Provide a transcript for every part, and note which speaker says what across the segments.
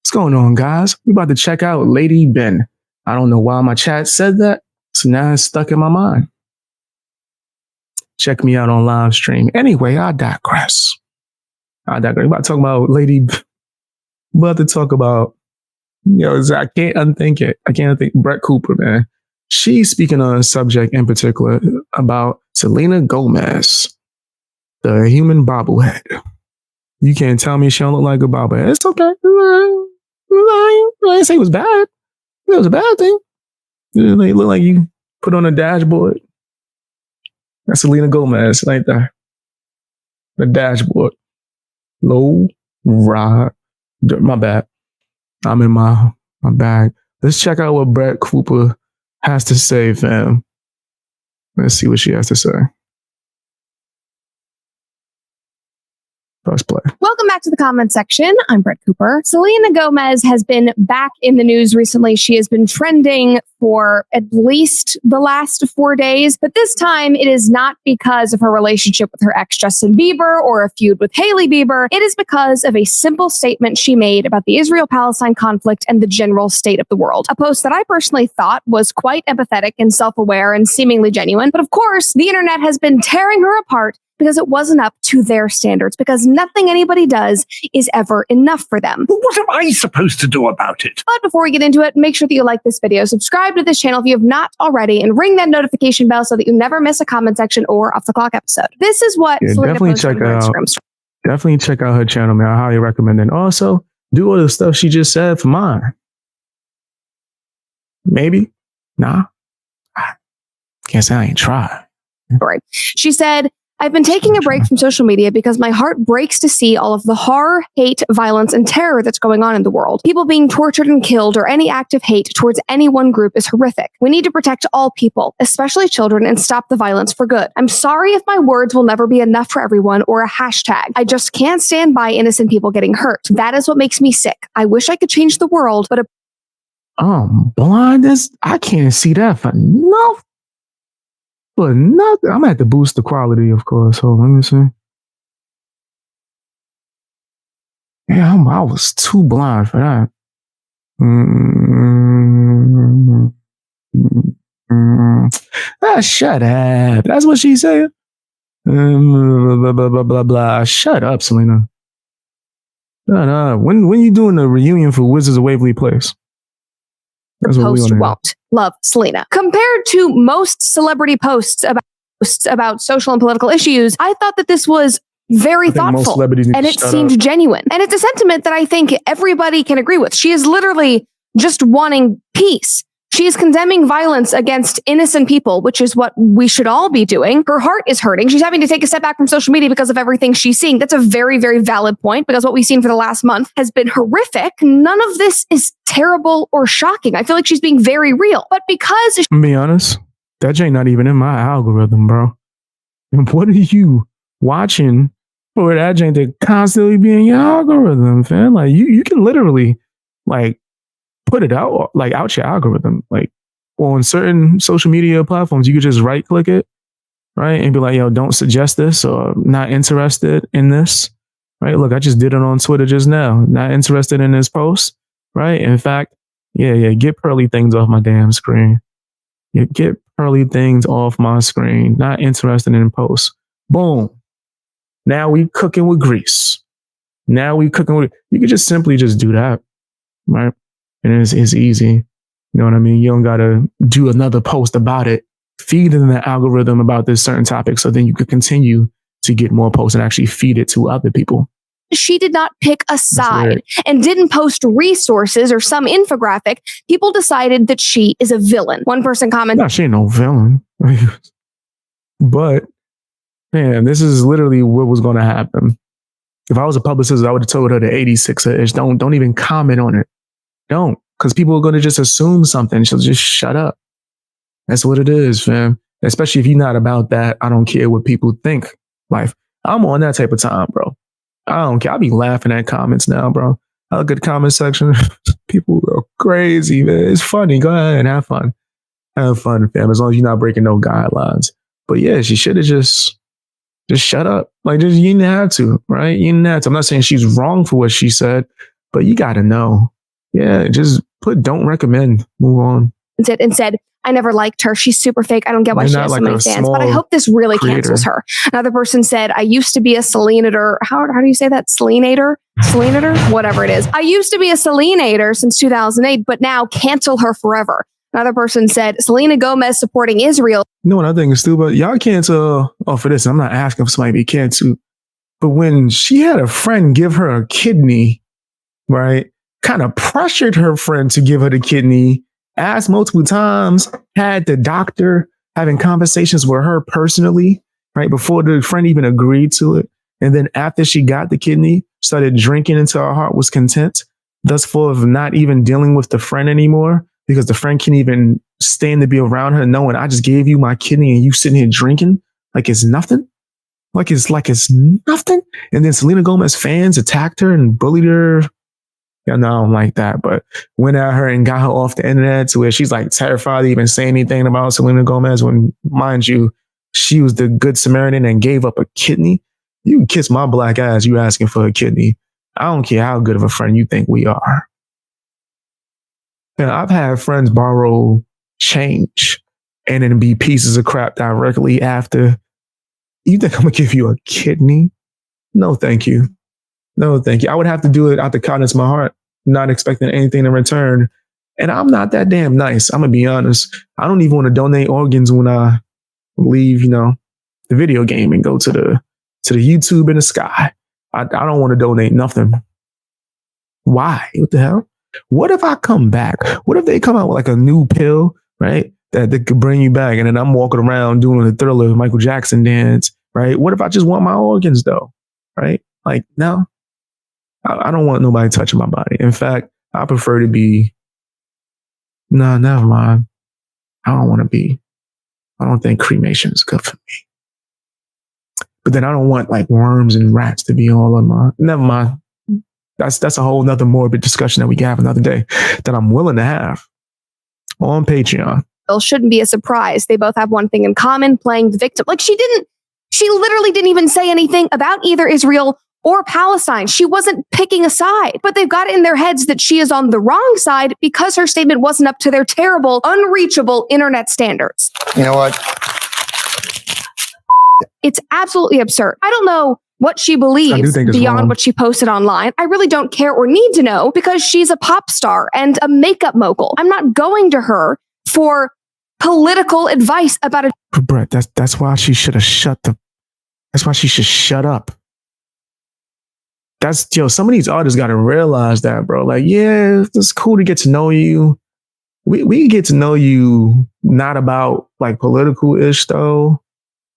Speaker 1: What's going on, guys? We about to check out Lady Ben. I don't know why my chat said that, so now it's stuck in my mind. Check me out on live stream. Anyway, I digress. We about to talk about Lady. We about to talk about. I can't unthink it. I can't think Brett Cooper, man. She's speaking on a subject in particular about Selena Gomez, the human bobblehead. You can't tell me she don't look like a bobblehead. It's okay. I didn't say it was bad. It was a bad thing. It look like you put on a dashboard. That's Selena Gomez, like that. The dashboard. Low ride. My bad. I'm in my bag. Let's check out what Brett Cooper has to say, fam. Let's see what she has to say. Press play.
Speaker 2: Welcome back to the comment section. I'm Brett Cooper. Selena Gomez has been back in the news recently. She has been trending for at least the last 4 days, but this time it is not because of her relationship with her ex Justin Bieber or a feud with Hailey Bieber. It is because of a simple statement she made about the Israel-Palestine conflict and the general state of the world. A post that I personally thought was quite empathetic and self-aware and seemingly genuine. But of course, the internet has been tearing her apart because it wasn't up to their standards, because nothing anybody does is ever enough for them.
Speaker 3: What am I supposed to do about it?
Speaker 2: But before we get into it, make sure that you like this video, subscribe to this channel if you have not already, and ring that notification bell so that you never miss a comment section or off the clock episode. This is what Selena
Speaker 1: definitely
Speaker 2: posted on her Instagram story.
Speaker 1: Definitely check out her channel, man. I highly recommend it. And also, do all the stuff she just said for mine. Maybe? Nah. Can't say I ain't tried.
Speaker 2: She said, I've been taking a break from social media because my heart breaks to see all of the horror, hate, violence, and terror that's going on in the world. People being tortured and killed, or any act of hate towards any one group is horrific. We need to protect all people, especially children, and stop the violence for good. I'm sorry if my words will never be enough for everyone or a hashtag. I just can't stand by innocent people getting hurt. That is what makes me sick. I wish I could change the world, but
Speaker 1: blindness. I can't see that for nothing. But nothing. I'm gonna have to boost the quality, of course. Hold on, let me see. Yeah, I was too blind for that. Shut up. That's what she said. Blah, blah, blah, blah, blah. Shut up, Selena. Shut up. When you doing the reunion for Wizards of Waverly Place?
Speaker 2: The post won't. Love, Selena. Compared to most celebrity posts about social and political issues, I thought that this was very thoughtful and it seemed genuine. And it's a sentiment that I think everybody can agree with. She is literally just wanting peace. She is condemning violence against innocent people, which is what we should all be doing. Her heart is hurting. She's having to take a step back from social media because of everything she's seeing. That's a very, very valid point, because what we've seen for the last month has been horrific. None of this is terrible or shocking. I feel like she's being very real. But because...
Speaker 1: To be honest, that ain't not even in my algorithm, bro. And what are you watching for that ain't to constantly be in your algorithm, fam? Like, you can literally, like, put it out, like, out your algorithm. Like, on certain social media platforms, you could just right click it, right? And be like, yo, don't suggest this, or not interested in this, right? Look, I just did it on Twitter just now. Not interested in this post, right? In fact, yeah, get pearly things off my damn screen. Yeah, get pearly things off my screen. Not interested in posts. Boom. Now we cooking with grease. You could just simply just do that, right? And it's easy. You know what I mean? You don't got to do another post about it, feed in the algorithm about this certain topic, so then you could continue to get more posts and actually feed it to other people.
Speaker 2: She did not pick a side and didn't post resources or some infographic. People decided that she is a villain. One person commented,
Speaker 1: no, she ain't no villain. But, man, this is literally what was going to happen. If I was a publicist, I would have told her the 86-ish, don't even comment on it. Don't, because people are going to just assume something. She'll just shut up. That's what it is, fam. Especially if you're not about that, I don't care what people think life. I'm on that type of time, bro. I don't care. I'll be laughing at comments now, bro. I look at the comment section. People go crazy, man. It's funny. Go ahead and have fun. Have fun, fam. As long as you're not breaking no guidelines. But yeah, she should have just shut up. Like, you didn't have to, right? You didn't have to. I'm not saying she's wrong for what she said, but you got to know. Yeah, just put don't recommend. Move on.
Speaker 2: And said, I never liked her. She's super fake. I don't get why she has so many fans, but I hope this really cancels her. Another person said, I used to be a Selenator. How do you say that? Selenator? Whatever it is. I used to be a Selenator since 2008, but now cancel her forever. Another person said, Selena Gomez supporting Israel.
Speaker 1: You know what I think is stupid? Y'all cancel for this. I'm not asking for somebody to be canceled. But when she had a friend give her a kidney, right? Kind of pressured her friend to give her the kidney, asked multiple times, had the doctor having conversations with her personally, right? Before the friend even agreed to it. And then after she got the kidney, started drinking until her heart was content, thus full of not even dealing with the friend anymore because the friend can't even stand to be around her knowing I just gave you my kidney and you sitting here drinking like it's nothing. Like it's nothing. And then Selena Gomez fans attacked her and bullied her. Yeah, no, I don't like that, but went at her and got her off the internet to where she's like terrified to even say anything about Selena Gomez when, mind you, she was the good Samaritan and gave up a kidney. You can kiss my black ass, you asking for a kidney. I don't care how good of a friend you think we are. And I've had friends borrow change and then be pieces of crap directly after. You think I'm going to give you a kidney? No, thank you. No, thank you. I would have to do it out the kindness of my heart, not expecting anything in return. And I'm not that damn nice. I'm going to be honest. I don't even want to donate organs when I leave, the video game and go to the YouTube in the sky. I don't want to donate nothing. Why? What the hell? What if I come back? What if they come out with like a new pill, right? That could bring you back. And then I'm walking around doing the Thriller Michael Jackson dance, right? What if I just want my organs though, right? Like, no, I don't want nobody touching my body. In fact, I prefer to be, no, never mind. I don't think cremation is good for me. But then I don't want like worms and rats to be all on my, never mind. That's a whole nother morbid discussion that we can have another day that I'm willing to have on Patreon.
Speaker 2: Shouldn't be a surprise. They both have one thing in common, playing the victim. Like she literally didn't even say anything about either Israel or Palestine. She wasn't picking a side, but they've got it in their heads that she is on the wrong side because her statement wasn't up to their terrible, unreachable internet standards.
Speaker 4: You know what?
Speaker 2: It's absolutely absurd. I don't know what she believes beyond what she posted online. I really don't care or need to know because she's a pop star and a makeup mogul. I'm not going to her for political advice about a.
Speaker 1: But Brett, that's why she should have that's why she should shut up. Some of these artists got to realize that, bro. Like, yeah, it's cool to get to know you. We get to know you not about like political ish though,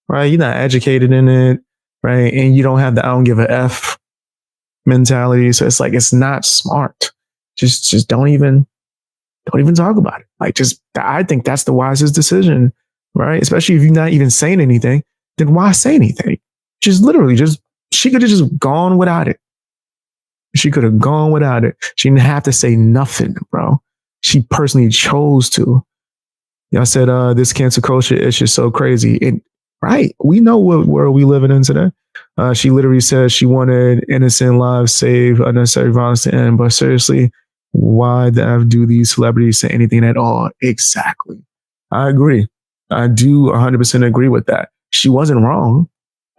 Speaker 1: right? You're not educated in it, right? And you don't have the I don't give a F mentality. So it's like, it's not smart. Just don't even talk about it. Like, I think that's the wisest decision, right? Especially if you're not even saying anything, then why say anything? She could have just gone without it. She could have gone without it. She didn't have to say nothing, bro. She personally chose to. Y'all said, this cancel culture is just so crazy. Right. We know what world we living in today. She literally said she wanted innocent lives saved, unnecessary violence to end. But seriously, why the F do these celebrities say anything at all? Exactly. I agree. I do 100% agree with that. She wasn't wrong.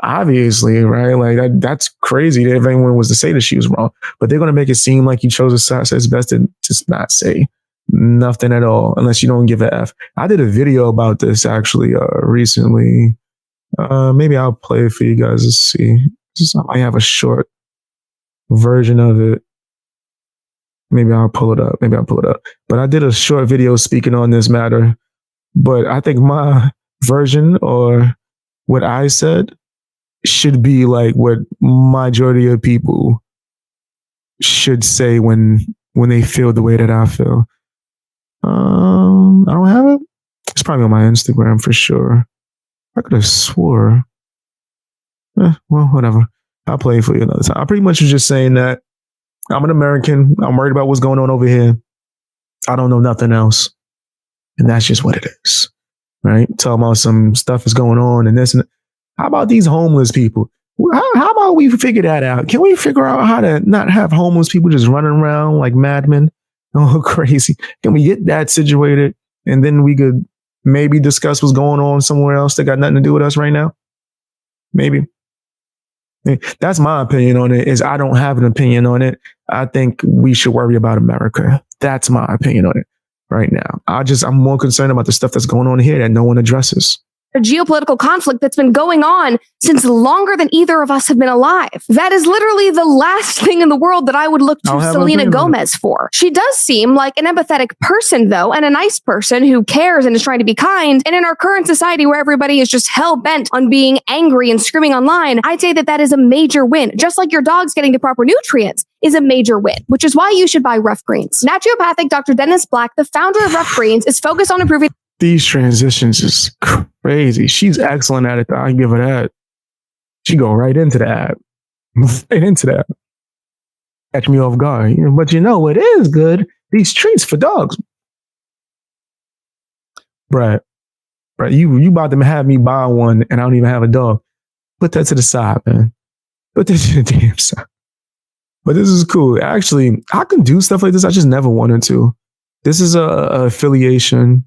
Speaker 1: Obviously, right? Like that's crazy if anyone was to say that she was wrong. But they're going to make it seem like you chose a side, so it's best to just not say nothing at all unless you don't give a F. I did a video about this actually recently. Maybe I'll play it for you guys to see. I have a short version of it. Maybe I'll pull it up. But I did a short video speaking on this matter. But I think my version or what I said should be like what majority of people should say when they feel the way that I feel. I don't have it. It's probably on my Instagram for sure. I could have swore. Well, whatever. I'll play it for you another time. I pretty much was just saying that I'm an American. I'm worried about what's going on over here. I don't know nothing else. And that's just what it is. Right? Talking about some stuff is going on and this and that. How about these homeless people? How about we figure that out? Can we figure out how to not have homeless people just running around like madmen Don't look crazy. Can we get that situated? And then we could maybe discuss what's going on somewhere else that got nothing to do with us right now. Maybe. That's my opinion on it. Is I don't have an opinion on it. I think we should worry about America. That's my opinion on it right now. I'm more concerned about the stuff that's going on here that no one addresses.
Speaker 2: A geopolitical conflict that's been going on since longer than either of us have been alive. That is literally the last thing in the world that I would look to Selena Gomez for. She does seem like an empathetic person, though, and a nice person who cares and is trying to be kind. And in our current society where everybody is just hell-bent on being angry and screaming online, I'd say that that is a major win. Just like your dog's getting the proper nutrients is a major win, which is why you should buy Rough Greens. Naturopathic Dr. Dennis Black, the founder of Rough Greens, is focused on improving
Speaker 1: these transitions is crazy. She's excellent at it. I give her that. She go right into that. Right into that. Catch me off guard. But you know what is good? These treats for dogs. Brad, you about to have me buy one and I don't even have a dog. Put that to the side, man. Put that to the damn side. But this is cool. Actually, I can do stuff like this. I just never wanted to. This is a affiliation.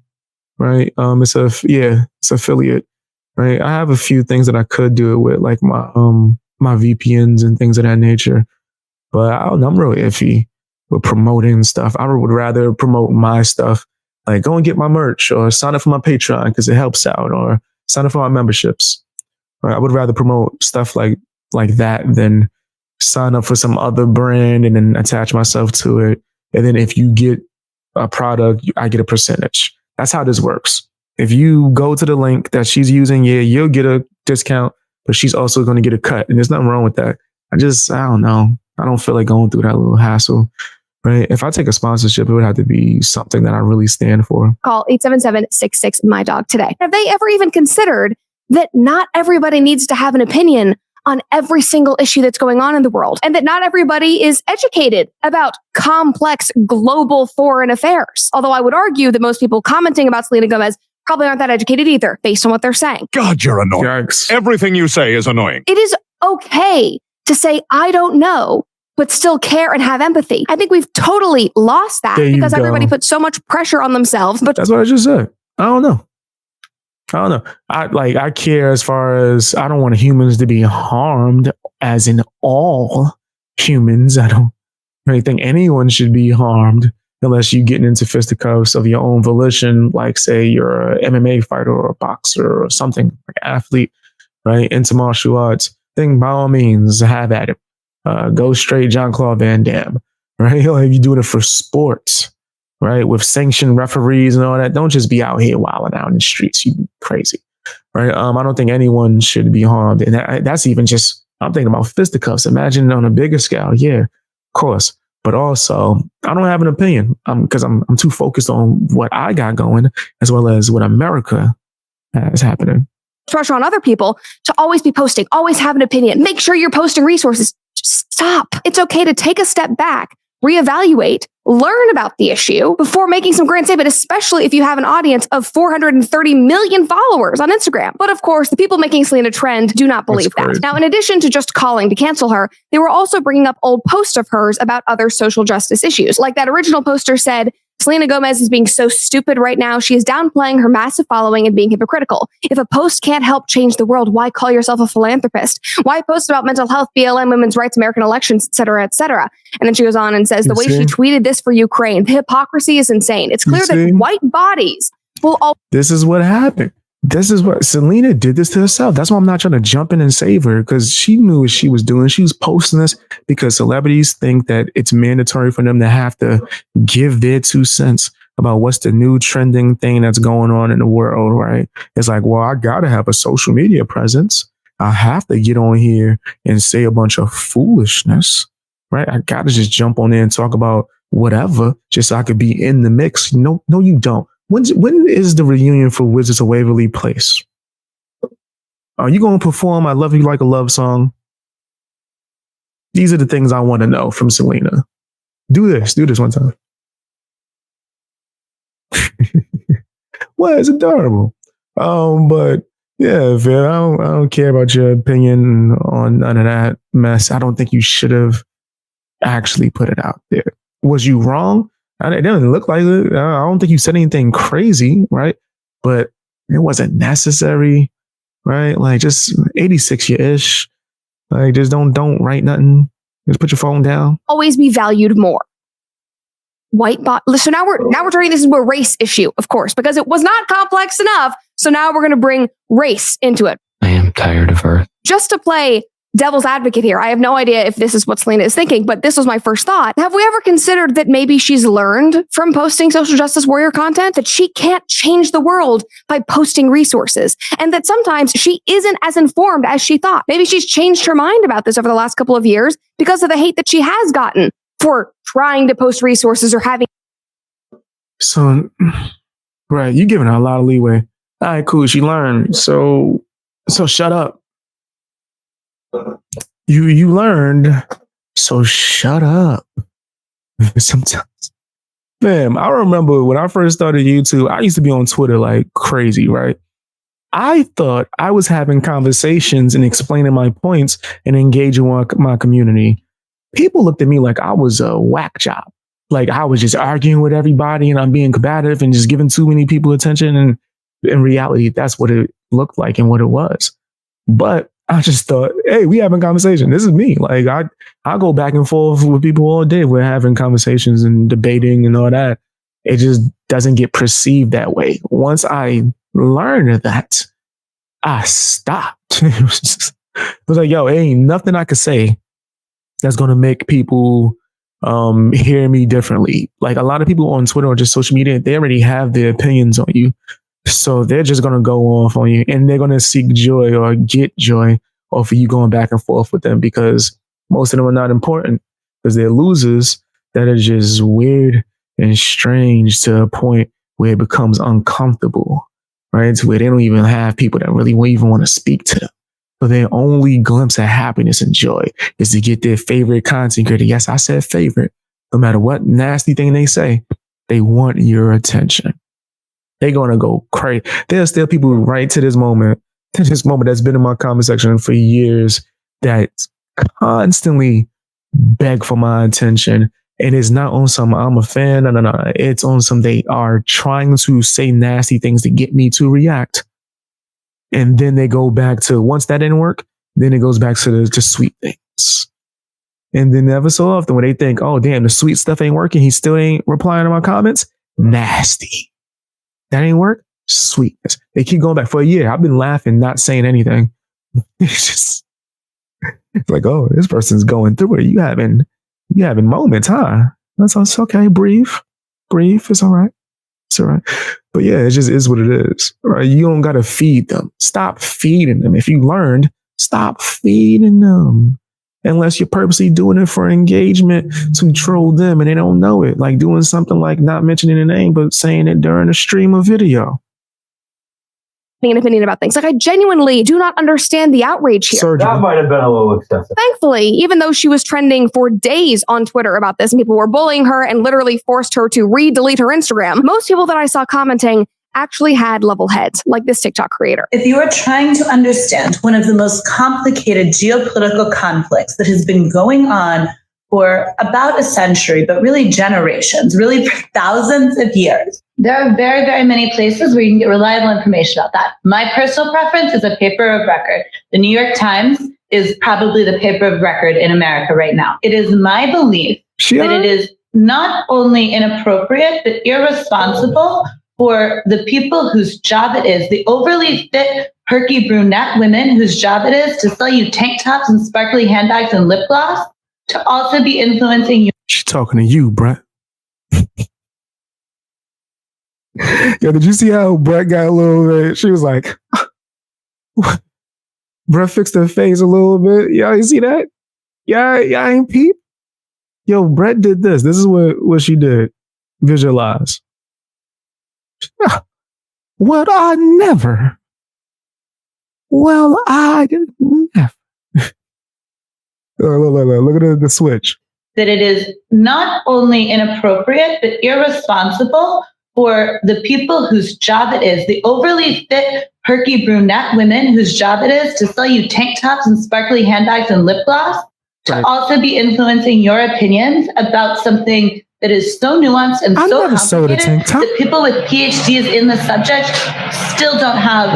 Speaker 1: Right. It's affiliate. Right. I have a few things that I could do it with, like my VPNs and things of that nature. But I'm real iffy with promoting stuff. I would rather promote my stuff, like go and get my merch or sign up for my Patreon because it helps out, or sign up for my memberships. Right? I would rather promote stuff like that than sign up for some other brand and then attach myself to it. And then if you get a product, I get a percentage. That's how this works. If you go to the link that she's using, you'll get a discount, but she's also going to get a cut. And there's nothing wrong with that. I don't know. I don't feel like going through that little hassle, right? If I take a sponsorship, it would have to be something that I really stand for.
Speaker 2: Call 877-66-MY-DOG today. Have they ever even considered that not everybody needs to have an opinion on every single issue that's going on in the world, and that not everybody is educated about complex global foreign affairs? Although I would argue that most people commenting about Selena Gomez probably aren't that educated either, based on what they're saying.
Speaker 3: God, you're annoying.
Speaker 1: Yikes.
Speaker 3: Everything you say is annoying.
Speaker 2: It is okay to say, I don't know, but still care and have empathy. I think we've totally lost that because everybody puts so much pressure on themselves. But
Speaker 1: that's what I just said. I don't know. I care as far as I don't want humans to be harmed, as in all humans. I don't really think anyone should be harmed unless you're getting into fisticuffs of your own volition, like say you're an MMA fighter or a boxer or something, like an athlete, right? Into martial arts. Then by all means, have at it. Go straight Jean-Claude Van Damme, right? Like if you're doing it for sports, right? With sanctioned referees and all that. Don't just be out here wilding out in the streets. You crazy, right? I don't think anyone should be harmed. And that's even just, I'm thinking about fisticuffs. Imagine on a bigger scale. Yeah, of course. But also, I don't have an opinion because I'm too focused on what I got going as well as what America has happening.
Speaker 2: Pressure on other people to always be posting, always have an opinion. Make sure you're posting resources. Just stop. It's okay to take a step back, reevaluate, learn about the issue before making some grand statement, especially if you have an audience of 430 million followers on Instagram. But of course, the people making Selena trend do not believe that. Now, in addition to just calling to cancel her, they were also bringing up old posts of hers about other social justice issues. Like that original poster said, Selena Gomez is being so stupid right now. She is downplaying her massive following and being hypocritical. If a post can't help change the world, why call yourself a philanthropist? Why post about mental health, BLM, women's rights, American elections, et cetera, et cetera? And then she goes on and says, the way she tweeted this for Ukraine, the hypocrisy is insane. It's clear that white bodies will all.
Speaker 1: This is what happened. This is what Selena did this to herself. That's why I'm not trying to jump in and save her, because she knew what she was doing. She was posting this because celebrities think that it's mandatory for them to have to give their 2 cents about what's the new trending thing that's going on in the world, right? It's like, well, I got to have a social media presence. I have to get on here and say a bunch of foolishness, right? I got to just jump on there and talk about whatever just so I could be in the mix. No, you don't. When is the reunion for Wizards of Waverly Place? Are you going to perform I Love You Like a Love Song? These are the things I want to know from Selena. Do this one time. Well, it's adorable. But yeah, Phil, I don't care about your opinion on none of that mess. I don't think you should have actually put it out there. Was you wrong? It didn't look like it. I don't think you said anything crazy, right? But it wasn't necessary, right? Like just 86-ish. Like just don't write nothing. Just put your phone down.
Speaker 2: Always be valued more. So now we're turning this into a race issue, of course, because it was not complex enough. So now we're going to bring race into it.
Speaker 4: I am tired of her.
Speaker 2: Just to play devil's advocate here, I have no idea if this is what Selena is thinking, but this was my first thought. Have we ever considered that maybe she's learned from posting social justice warrior content that she can't change the world by posting resources, and that sometimes she isn't as informed as she thought? Maybe she's changed her mind about this over the last couple of years because of the hate that she has gotten for trying to post resources or having.
Speaker 1: So, right, you're giving her a lot of leeway. All right, cool. She learned. So shut up. You learned. So shut up. Sometimes, fam, I remember when I first started YouTube, I used to be on Twitter like crazy, right? I thought I was having conversations and explaining my points and engaging with my community. People looked at me like I was a whack job. Like I was just arguing with everybody and I'm being combative and just giving too many people attention. And in reality, that's what it looked like and what it was. But I just thought, hey, we having a conversation. This is me. Like I go back and forth with people all day. We're having conversations and debating and all that. It just doesn't get perceived that way. Once I learned that, I stopped. It was like, yo, ain't nothing I could say that's going to make people hear me differently. Like a lot of people on Twitter or just social media, they already have their opinions on you. So they're just going to go off on you and they're going to seek joy or get joy off of you going back and forth with them because most of them are not important because they're losers that are just weird and strange to a point where it becomes uncomfortable, right? To where they don't even have people that really even want to speak to them. So their only glimpse of happiness and joy is to get their favorite content creator. Yes, I said favorite. No matter what nasty thing they say, they want your attention. They're going to go crazy. There's still people right to this moment that's been in my comment section for years that constantly beg for my attention. And it's not on some, I'm a fan. No. It's on some, they are trying to say nasty things to get me to react. And then they go back to, once that didn't work, then it goes back to the sweet things. And then ever so often when they think, oh, damn, the sweet stuff ain't working, he still ain't replying to my comments, nasty. That ain't work, sweetness. They keep going back for a year. I've been laughing, not saying anything. It's like, oh, this person's going through it. You having moments, huh? That's okay. Breathe. It's all right. It's all right. But yeah, it just is what it is. Right? You don't got to feed them. Stop feeding them. If you learned, stop feeding them. Unless you're purposely doing it for engagement to troll them and they don't know it. Like doing something like not mentioning a name, but saying it during a stream or video.
Speaker 2: An opinion about things. Like I genuinely do not understand the outrage here.
Speaker 1: Surgery.
Speaker 5: That might have been a little excessive.
Speaker 2: Thankfully, even though she was trending for days on Twitter about this and people were bullying her and literally forced her to delete her Instagram, most people that I saw commenting actually had level heads, like this TikTok creator.
Speaker 6: If you are trying to understand one of the most complicated geopolitical conflicts that has been going on for about a century, but really generations, really for thousands of years, there are very, very many places where you can get reliable information about that. My personal preference is a paper of record. The New York Times is probably the paper of record in America right now. It is my belief that it is not only inappropriate, but irresponsible for the people whose job it is, the overly fit, perky brunette women whose job it is to sell you tank tops and sparkly handbags and lip gloss, to also be influencing you.
Speaker 1: She's talking to you, Brett. Yo, did you see how Brett got a little bit? She was like, Brett fixed her face a little bit. Y'all, you see that? Yeah, y'all ain't peep. Yo, Brett did this. This is what she did. Visualize. What I never. Well, I never. Look at the switch.
Speaker 6: That it is not only inappropriate, but irresponsible for the people whose job it is, the overly fit, perky brunette women whose job it is to sell you tank tops and sparkly handbags and lip gloss, to also be influencing your opinions about something that is so nuanced and so complicated that people with PhDs in the subject still don't have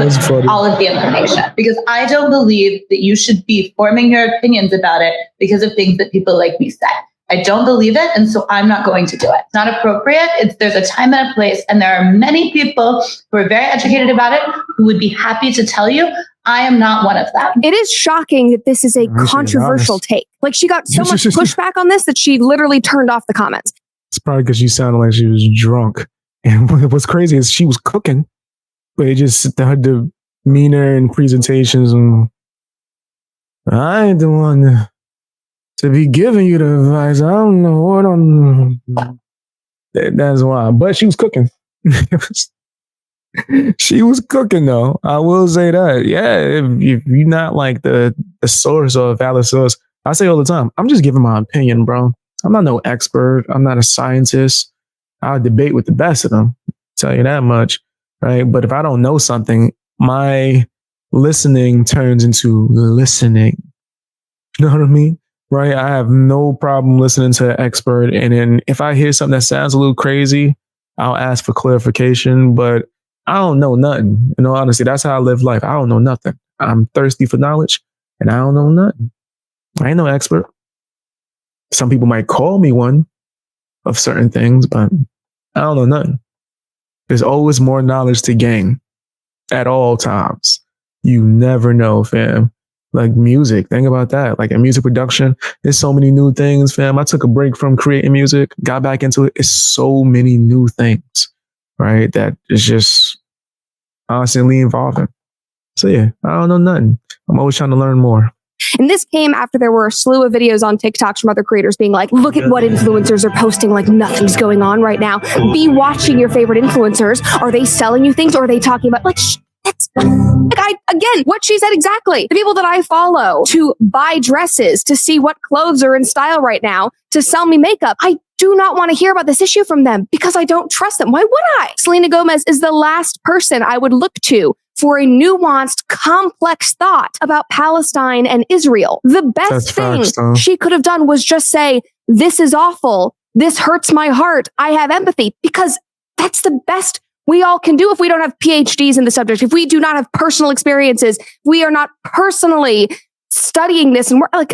Speaker 6: all of the information. Because I don't believe that you should be forming your opinions about it because of things that people like me say. I don't believe it, and so I'm not going to do it. It's not appropriate. There's a time and a place, and there are many people who are very educated about it who would be happy to tell you. I am not one of them.
Speaker 2: It is shocking that this is a controversial take. Like, she got so much pushback on this that she literally turned off the comments.
Speaker 1: It's probably because she sounded like she was drunk. And what's crazy is she was cooking, but it just her demeanor and presentations, and I ain't the one to be giving you the advice. I don't know what I'm. That's why. But she was cooking. She was cooking, though. I will say that. Yeah, if you're not like the source or a valid source, I say all the time, I'm just giving my opinion, bro. I'm not no expert. I'm not a scientist. I'll debate with the best of them. Tell you that much, right? But if I don't know something, my listening turns into listening. You know what I mean? Right? I have no problem listening to an expert. And then if I hear something that sounds a little crazy, I'll ask for clarification. But I don't know nothing. You know, honestly, that's how I live life. I don't know nothing. I'm thirsty for knowledge, and I don't know nothing. I ain't no expert. Some people might call me one of certain things, but I don't know nothing. There's always more knowledge to gain at all times. You never know, fam. Like music, think about that. Like in music production, there's so many new things, fam. I took a break from creating music, got back into it. It's so many new things, right? That is just constantly evolving. So yeah, I don't know nothing. I'm always trying to learn more.
Speaker 2: And this came after there were a slew of videos on TikToks from other creators being like, look at what influencers are posting like nothing's going on right now. Be watching your favorite influencers. Are they selling you things, or are they talking about like, again, what she said exactly. The people that I follow to buy dresses, to see what clothes are in style right now, to sell me makeup, I do not want to hear about this issue from them because I don't trust them. Why would I? Selena Gomez is the last person I would look to for a nuanced, complex thought about Palestine and Israel. The best thing she could have done was just say, this is awful. This hurts my heart. I have empathy, because that's the best we all can do if we don't have PhDs in the subject, if we do not have personal experiences, we are not personally studying this. And we're like,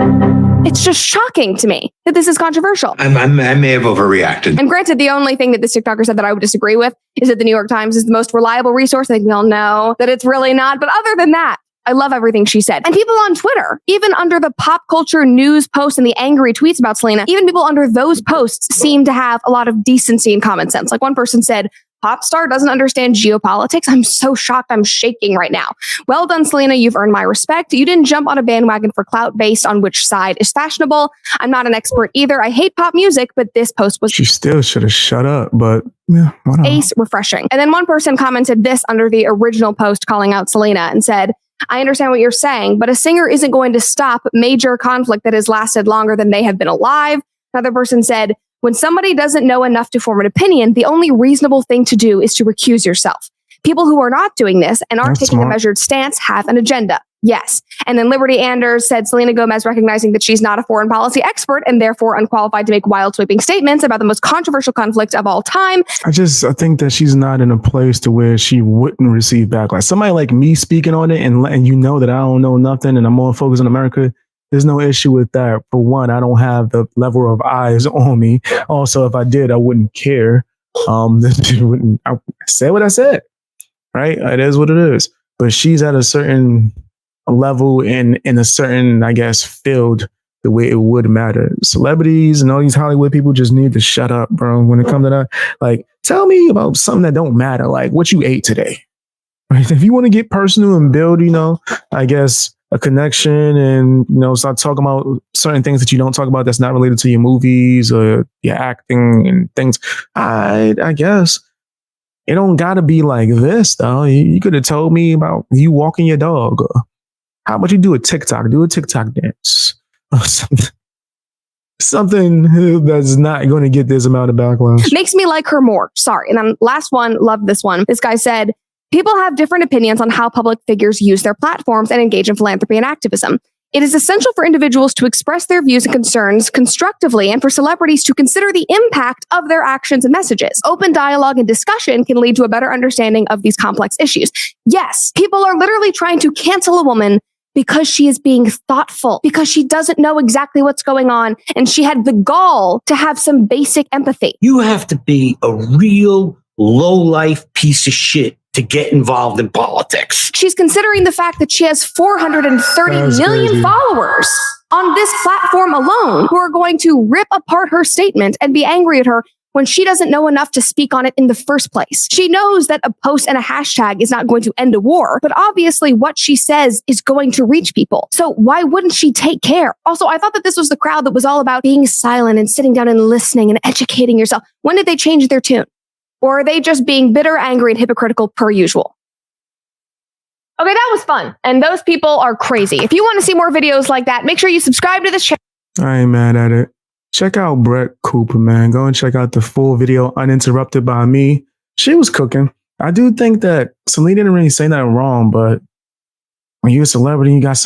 Speaker 2: it's just shocking to me that this is controversial.
Speaker 3: I may have overreacted.
Speaker 2: And granted, the only thing that this TikToker said that I would disagree with is that the New York Times is the most reliable resource. I think we all know that it's really not. But other than that, I love everything she said. And people on Twitter, even under the pop culture news posts and the angry tweets about Selena, even people under those posts seem to have a lot of decency and common sense. Like one person said, pop star doesn't understand geopolitics. I'm so shocked. I'm shaking right now. Well done, Selena. You've earned my respect. You didn't jump on a bandwagon for clout based on which side is fashionable. I'm not an expert either. I hate pop music, but this post was...
Speaker 1: She still should have shut up, but yeah, whatever.
Speaker 2: Ace refreshing. And then one person commented this under the original post calling out Selena and said, I understand what you're saying, but a singer isn't going to stop major conflict that has lasted longer than they have been alive. Another person said, when somebody doesn't know enough to form an opinion, the only reasonable thing to do is to recuse yourself. People who are not doing this and aren't taking a measured stance have an agenda. Yes. And then Liberty Anders said Selena Gomez recognizing that she's not a foreign policy expert and therefore unqualified to make wild sweeping statements about the most controversial conflict of all time.
Speaker 1: I think that she's not in a place to where she wouldn't receive backlash. Somebody like me speaking on it and you know that I don't know nothing and I'm more focused on America. There's no issue with that. For one, I don't have the level of eyes on me. Also, if I did, I wouldn't care. I said what I said, right? It is what it is. But she's at a certain level in a certain, I guess, field the way it would matter. Celebrities and all these Hollywood people just need to shut up, bro. When it comes to that, like, tell me about something that don't matter, like what you ate today. Right? If you want to get personal and build, I guess, a connection and, start talking about certain things that you don't talk about that's not related to your movies or your acting and things. I guess it don't got to be like this, though. You could have told me about you walking your dog. Or how about you do a TikTok? Do a TikTok dance. Or something that's not going to get this amount of backlash.
Speaker 2: Makes me like her more. Sorry. And then last one, love this one. This guy said, people have different opinions on how public figures use their platforms and engage in philanthropy and activism. It is essential for individuals to express their views and concerns constructively and for celebrities to consider the impact of their actions and messages. Open dialogue and discussion can lead to a better understanding of these complex issues. Yes, people are literally trying to cancel a woman because she is being thoughtful, because she doesn't know exactly what's going on, and she had the gall to have some basic empathy.
Speaker 4: You have to be a real low-life piece of shit to get involved in politics.
Speaker 2: She's considering the fact that she has 430 million followers on this platform alone who are going to rip apart her statement and be angry at her when she doesn't know enough to speak on it in the first place. She knows that a post and a hashtag is not going to end a war, but obviously what she says is going to reach people. So why wouldn't she take care? Also, I thought that this was the crowd that was all about being silent and sitting down and listening and educating yourself. When did they change their tune? Or are they just being bitter, angry, and hypocritical per usual? Okay, that was fun. And those people are crazy. If you want to see more videos like that, make sure you subscribe to this channel.
Speaker 1: I ain't mad at it. Check out Brett Cooper, man. Go and check out the full video, uninterrupted by me. She was cooking. I do think that Selena didn't really say nothing wrong, but when you're a celebrity, you got a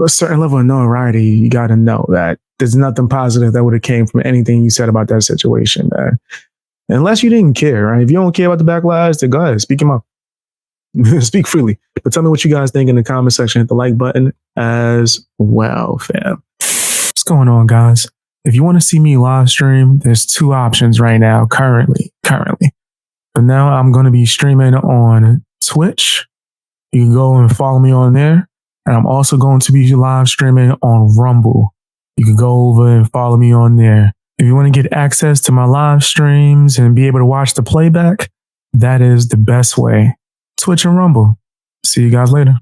Speaker 1: certain level of notoriety, you got to know that there's nothing positive that would have came from anything you said about that situation, man. Unless you didn't care, right? If you don't care about the backlash, then go ahead, speak your mouth. Speak freely. But tell me what you guys think in the comment section. Hit the like button as well, fam. What's going on, guys? If you want to see me live stream, there's two options right now, currently. But now I'm going to be streaming on Twitch. You can go and follow me on there. And I'm also going to be live streaming on Rumble. You can go over and follow me on there. If you want to get access to my live streams and be able to watch the playback, that is the best way. Twitch and Rumble. See you guys later.